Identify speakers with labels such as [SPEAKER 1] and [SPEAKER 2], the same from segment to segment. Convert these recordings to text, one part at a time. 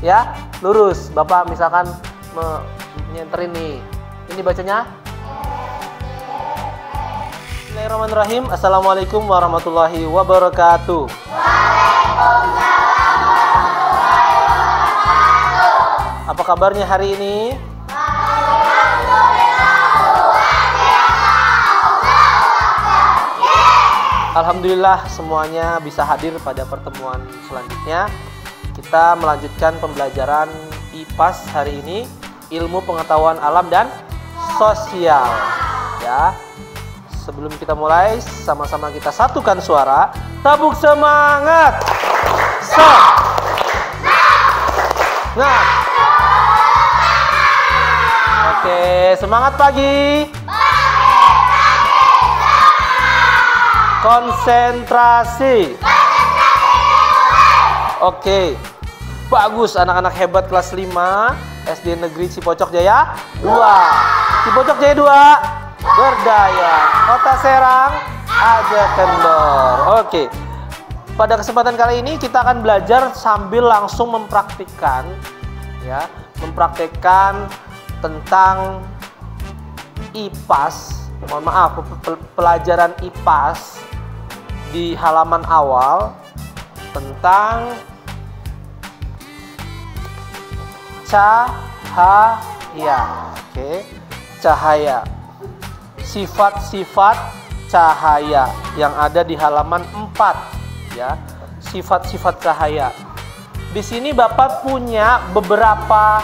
[SPEAKER 1] ya, lurus. Bapak misalkan nyenterin nih. Ini bacanya? Bismillahirrahmanirrahim. Assalamualaikum warahmatullahi wabarakatuh. Apa kabarnya hari ini? Alhamdulillah semuanya bisa hadir pada pertemuan selanjutnya. Kita melanjutkan pembelajaran IPAS hari ini, ilmu pengetahuan alam dan sosial. Ya. Sebelum kita mulai, sama-sama kita satukan suara. Tabuk semangat. Nah. Oke, semangat pagi. Konsentrasi. Oke. Bagus, anak-anak hebat kelas 5 SD Negeri Cipocok Jaya 2. Cipocok Jaya 2 berdaya. Kota Serang ada kendor. Oke. Pada kesempatan kali ini kita akan belajar sambil langsung mempraktikkan ya, mempraktikkan tentang IPAS. Mohon maaf, pelajaran IPAS di halaman awal tentang cahaya. Oke, cahaya. Sifat-sifat cahaya yang ada di halaman 4 ya. Sifat-sifat cahaya. Di sini Bapak punya beberapa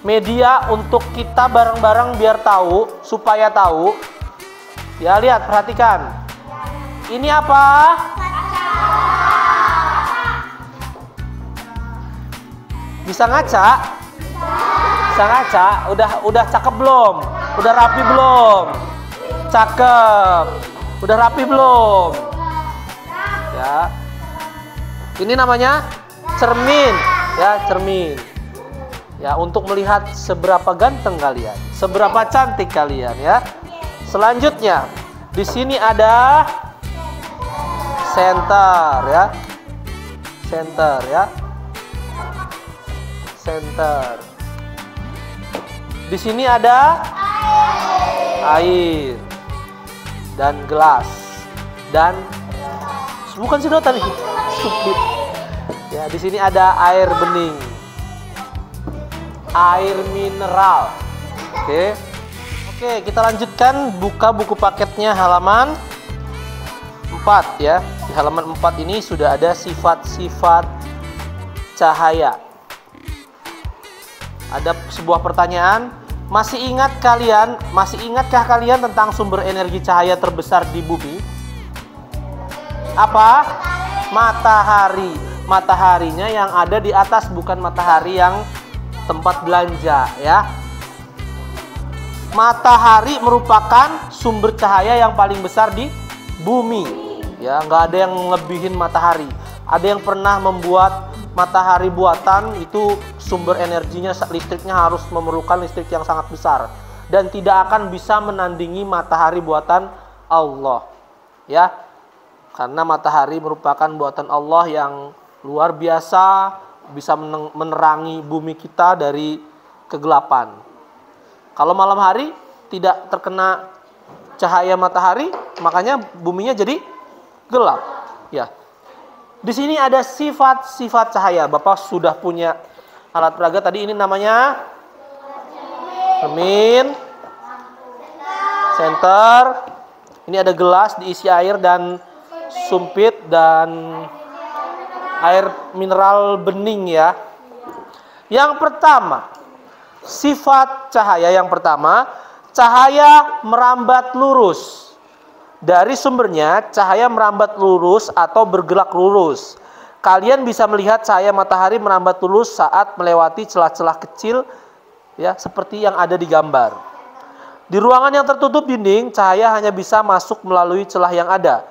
[SPEAKER 1] media untuk kita bareng-bareng biar tahu, supaya tahu. Ya, lihat, perhatikan. Ini apa? Bisa ngaca? Bisa ngaca? Udah cakep belum? Udah rapi belum? Cakep. Udah rapi belum? Ya. Ini namanya cermin, ya, cermin. Ya, untuk melihat seberapa ganteng kalian, seberapa cantik kalian ya. Selanjutnya, di sini ada center ya. Center ya. Center. Di sini ada air dan gelas dan bukan sedotan nih. Subit. Ya, di sini ada air bening. Air mineral. Oke. Oke, kita lanjutkan buka buku paketnya halaman 4 ya. Di halaman 4 ini sudah ada sifat-sifat cahaya. Ada sebuah pertanyaan, masih ingatkah kalian tentang sumber energi cahaya terbesar di bumi? Apa? Matahari. Mataharinya yang ada di atas, bukan matahari yang tempat belanja ya. Matahari merupakan sumber cahaya yang paling besar di bumi. Ya, nggak ada yang ngelebihin matahari. Ada yang pernah membuat matahari buatan, itu sumber energinya, listriknya harus memerlukan listrik yang sangat besar dan tidak akan bisa menandingi matahari buatan Allah. Ya. Karena matahari merupakan buatan Allah yang luar biasa, bisa menerangi bumi kita dari kegelapan. Kalau malam hari tidak terkena cahaya matahari, makanya buminya jadi gelap. Ya. Di sini ada sifat-sifat cahaya. Bapak sudah punya alat peraga tadi, ini namanya cermin, center. Ini ada gelas diisi air dan sumpit dan air mineral bening ya. Yang pertama, sifat cahaya yang pertama, cahaya merambat lurus. Dari sumbernya, cahaya merambat lurus atau bergerak lurus. Kalian bisa melihat cahaya matahari merambat lurus saat melewati celah-celah kecil ya, seperti yang ada di gambar. Di ruangan yang tertutup dinding, cahaya hanya bisa masuk melalui celah yang ada.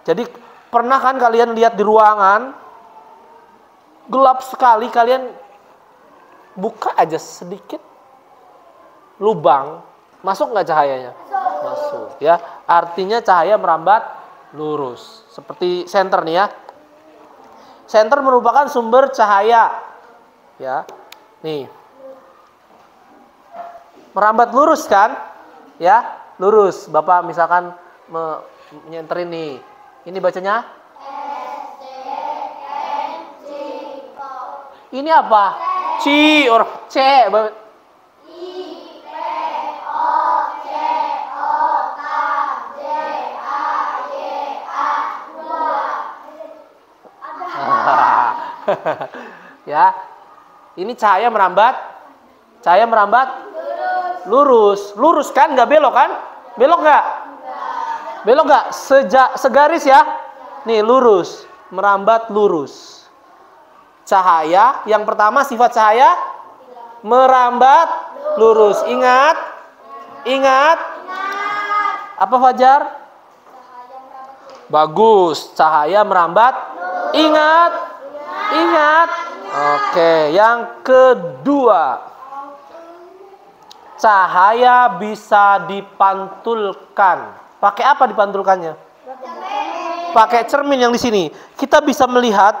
[SPEAKER 1] Jadi pernah kan kalian lihat di ruangan gelap sekali, kalian buka aja sedikit lubang, masuk nggak cahayanya? Masuk ya. Artinya cahaya merambat lurus. Seperti senter nih ya. Senter merupakan sumber cahaya. Ya. Nih. Merambat lurus kan? Ya, lurus. Bapak misalkan nyenterin nih. Ini bacanya? Ini apa? C or C. Ya, ini cahaya merambat lurus kan, nggak belok kan? Belok nggak? Segaris ya. Nih lurus, merambat lurus. Cahaya yang pertama, sifat cahaya merambat lurus. Ingat. Apa Fajar? Bagus, cahaya merambat. Ingat. Oke, yang kedua, cahaya bisa dipantulkan. Pakai apa dipantulkannya? Pakai cermin yang di sini. Kita bisa melihat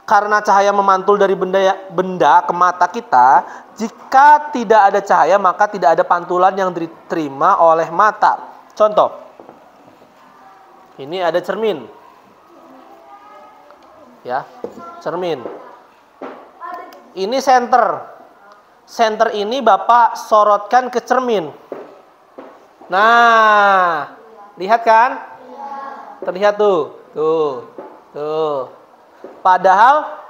[SPEAKER 1] karena cahaya memantul dari benda ke mata kita. Jika tidak ada cahaya, maka tidak ada pantulan yang diterima oleh mata. Contoh, ini ada cermin. Ya, cermin. Ini senter ini Bapak sorotkan ke cermin. Nah, lihat kan? Terlihat tuh. Padahal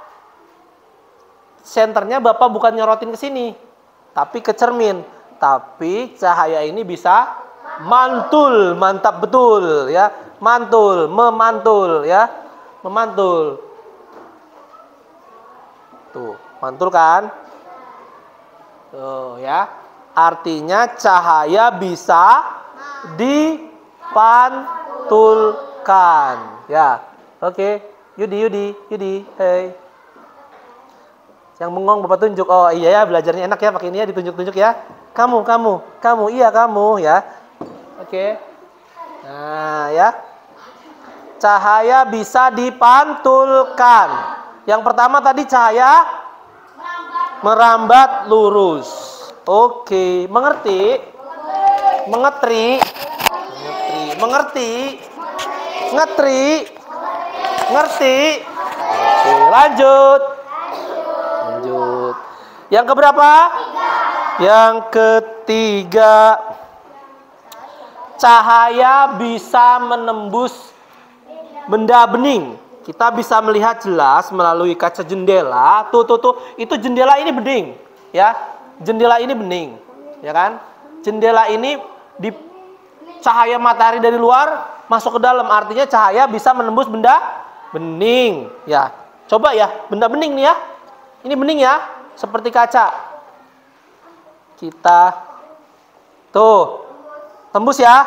[SPEAKER 1] senternya Bapak bukan nyorotin ke sini, tapi ke cermin. Tapi cahaya ini bisa mantul, mantap betul ya. Memantul ya. Memantul. Tuh, mantul kan? Tuh ya. Artinya cahaya bisa dipantulkan. Ya. Oke. Yudi. Hey. Yang bengong Bapak tunjuk. Oh iya ya, belajarnya enak ya pakai ini ya, ditunjuk-tunjuk ya. Kamu. Iya kamu ya. Oke. Nah, ya. Cahaya bisa dipantulkan. Yang pertama tadi cahaya merambat lurus. Oke, mengerti? Mengetri. Ngetri. Ngerti? Oke, lanjut. Yang keberapa? Yang ketiga. Cahaya bisa menembus benda bening. Kita bisa melihat jelas melalui kaca jendela. Tuh. Itu jendela ini bening, ya. Jendela ini bening, ya kan? Jendela ini di cahaya matahari dari luar masuk ke dalam. Artinya cahaya bisa menembus benda bening, ya. Coba ya, benda bening nih ya. Ini bening ya, seperti kaca. Kita tuh tembus ya.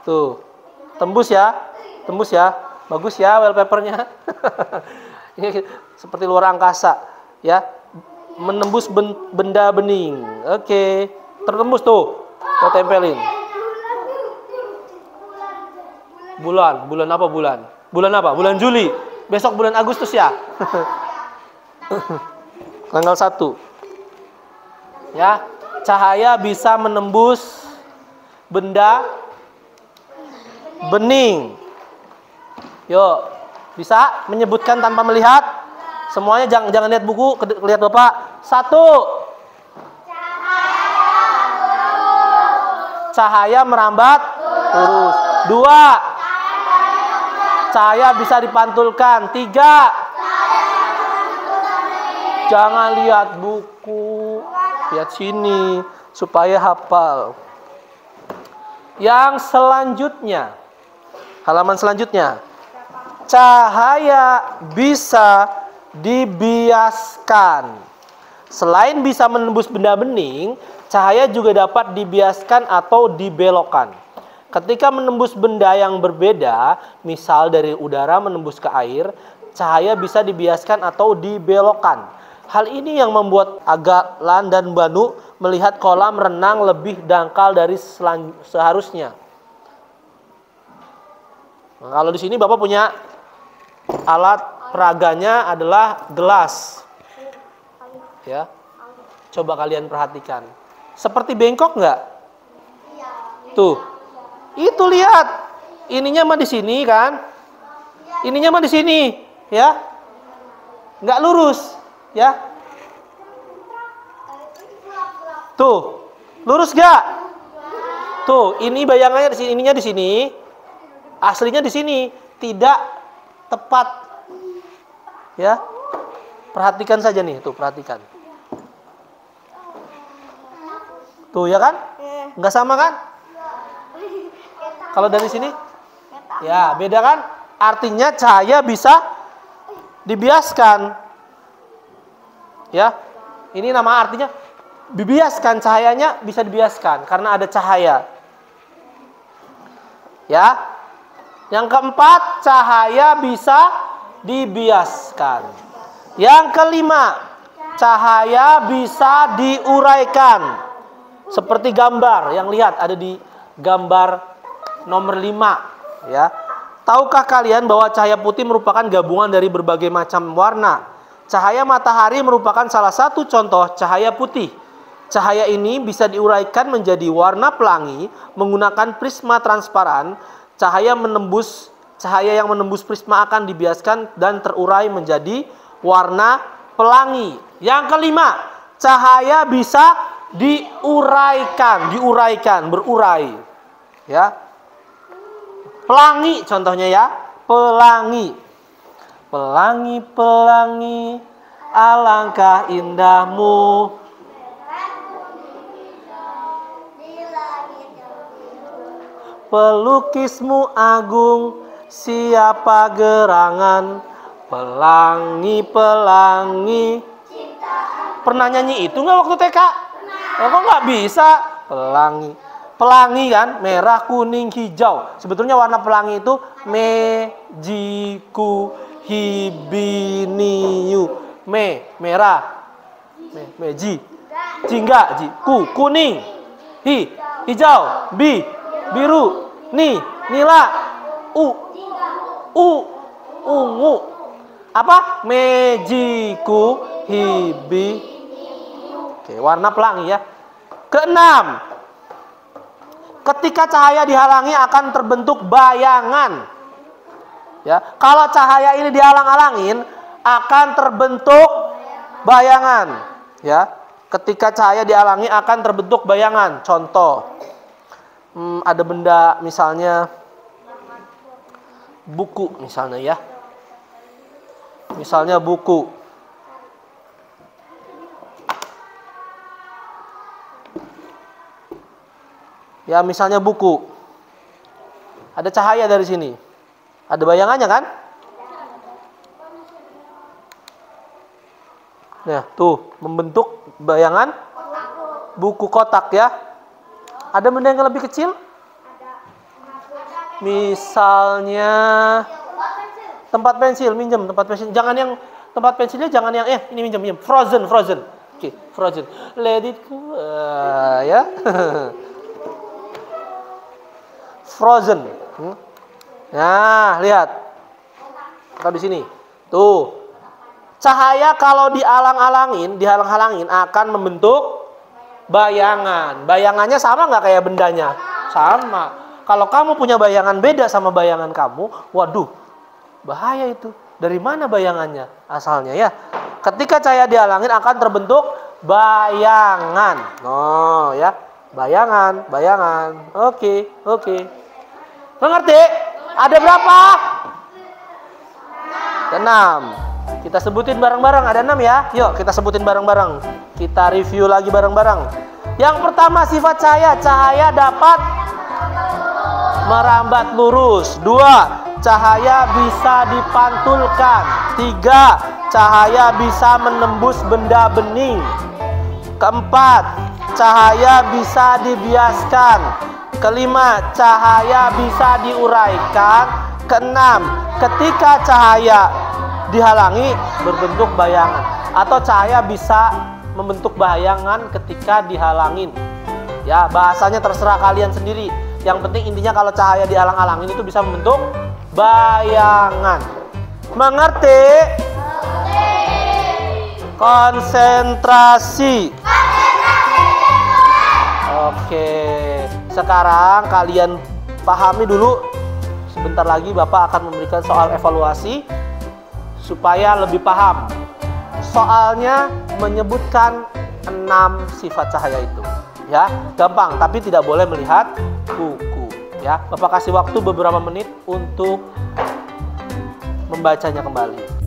[SPEAKER 1] Tuh. Tembus ya. Bagus ya wallpapernya. Ini seperti luar angkasa ya. Menembus benda bening. Oke. Tertembus tuh. Kita tempelin. Bulan apa bulan? Bulan apa? Bulan Juli. Besok bulan Agustus ya. Tanggal 1. Ya. Cahaya bisa menembus benda bening. Yuk, bisa menyebutkan tanpa melihat? Semuanya jangan lihat buku, lihat Bapak. 1. Cahaya merambat lurus. 2. Cahaya bisa dipantulkan. 3. Jangan lihat buku, lihat sini supaya hafal. Yang selanjutnya, halaman selanjutnya, cahaya bisa dibiaskan. Selain bisa menembus benda bening, cahaya juga dapat dibiaskan atau dibelokkan. Ketika menembus benda yang berbeda, misal dari udara menembus ke air, cahaya bisa dibiaskan atau dibelokkan. Hal ini yang membuat Agalan dan Banu melihat kolam renang lebih dangkal dari seharusnya. Nah, kalau di sini Bapak punya alat peraganya adalah gelas. Ya. Coba kalian perhatikan. Seperti bengkok nggak? Tuh. Itu lihat. Ininya mah di sini kan? Ininya mah di sini, ya. Nggak lurus, ya. Tuh. Lurus nggak? Tuh, ini bayangannya di sini, ininya di sini. Aslinya di sini, tidak tepat. Ya. Perhatikan saja nih, tuh, perhatikan. Tuh ya kan? Nggak sama kan? Kalau dari sini? Ya, beda kan? Artinya cahaya bisa dibiaskan. Ya. Ini nama artinya dibiaskan, cahayanya bisa dibiaskan karena ada cahaya. Ya. Yang keempat, cahaya bisa dibiaskan. Yang kelima, cahaya bisa diuraikan. Seperti gambar yang lihat ada di gambar nomor 5, ya. Tahukah kalian bahwa cahaya putih merupakan gabungan dari berbagai macam warna? Cahaya matahari merupakan salah satu contoh cahaya putih. Cahaya ini bisa diuraikan menjadi warna pelangi menggunakan prisma transparan. Cahaya yang menembus prisma akan dibiaskan dan terurai menjadi warna pelangi. Yang kelima, cahaya bisa diuraikan, berurai. Ya. Pelangi contohnya ya, pelangi. Pelangi, pelangi, alangkah indahmu. Pelukismu agung, siapa gerangan. Pelangi, pelangi. Pernah nyanyi itu nggak waktu TK? Kok nggak bisa? Pelangi. Pelangi kan, merah, kuning, hijau. Sebetulnya warna pelangi itu mejiku hibiniu. Merah. Meji. Jingga, ku, kuning. Hijau. Biru. Nila. Ungu. Apa? Mejiku hibi. Oke, warna pelangi ya. Keenam, ketika cahaya dihalangi akan terbentuk bayangan. Ya, kalau cahaya ini dihalang-halangin akan terbentuk bayangan. Ya, ketika cahaya dihalangi akan terbentuk bayangan. Contoh, ada benda misalnya buku misalnya ya. Misalnya buku. Ya, misalnya buku. Ada cahaya dari sini. Ada bayangannya kan? Nah, tuh membentuk bayangan buku kotak ya. Ada benda yang lebih kecil? Misalnya tempat pensil, minjem tempat pensil. Jangan yang tempat pensilnya jangan yang ini minjem. Frozen. Oke, frozen. Let it go. Ya. Frozen. Nah, lihat. Kita di sini. Tuh. Cahaya kalau dihalang-halangin akan membentuk bayangan. Bayangannya sama nggak kayak bendanya? Sama. Kalau kamu punya bayangan beda sama bayangan kamu, waduh, bahaya itu. Dari mana bayangannya asalnya ya? Ketika cahaya dihalangin akan terbentuk bayangan. Oh, ya. Bayangan. Oke. Mengerti? Ada berapa? 6. Kita sebutin bareng-bareng. Ada 6 ya. Yuk kita sebutin bareng-bareng. Kita review lagi bareng-bareng. Yang pertama sifat cahaya. Cahaya dapat merambat lurus. 2. Cahaya bisa dipantulkan. 3. Cahaya bisa menembus benda bening. 4. Cahaya bisa dibiaskan. 5. Cahaya bisa diuraikan. 6. Ketika cahaya dihalangi berbentuk bayangan. Atau cahaya bisa membentuk bayangan ketika dihalangin. Ya, bahasanya terserah kalian sendiri. Yang penting intinya kalau cahaya dihalang-halangin itu bisa membentuk bayangan. Mengerti? Konsentrasi. Oke, sekarang kalian pahami dulu. Sebentar lagi Bapak akan memberikan soal evaluasi supaya lebih paham. Soalnya menyebutkan 6 sifat cahaya itu. Ya, gampang, tapi tidak boleh melihat buku. Ya, Bapak kasih waktu beberapa menit untuk membacanya kembali.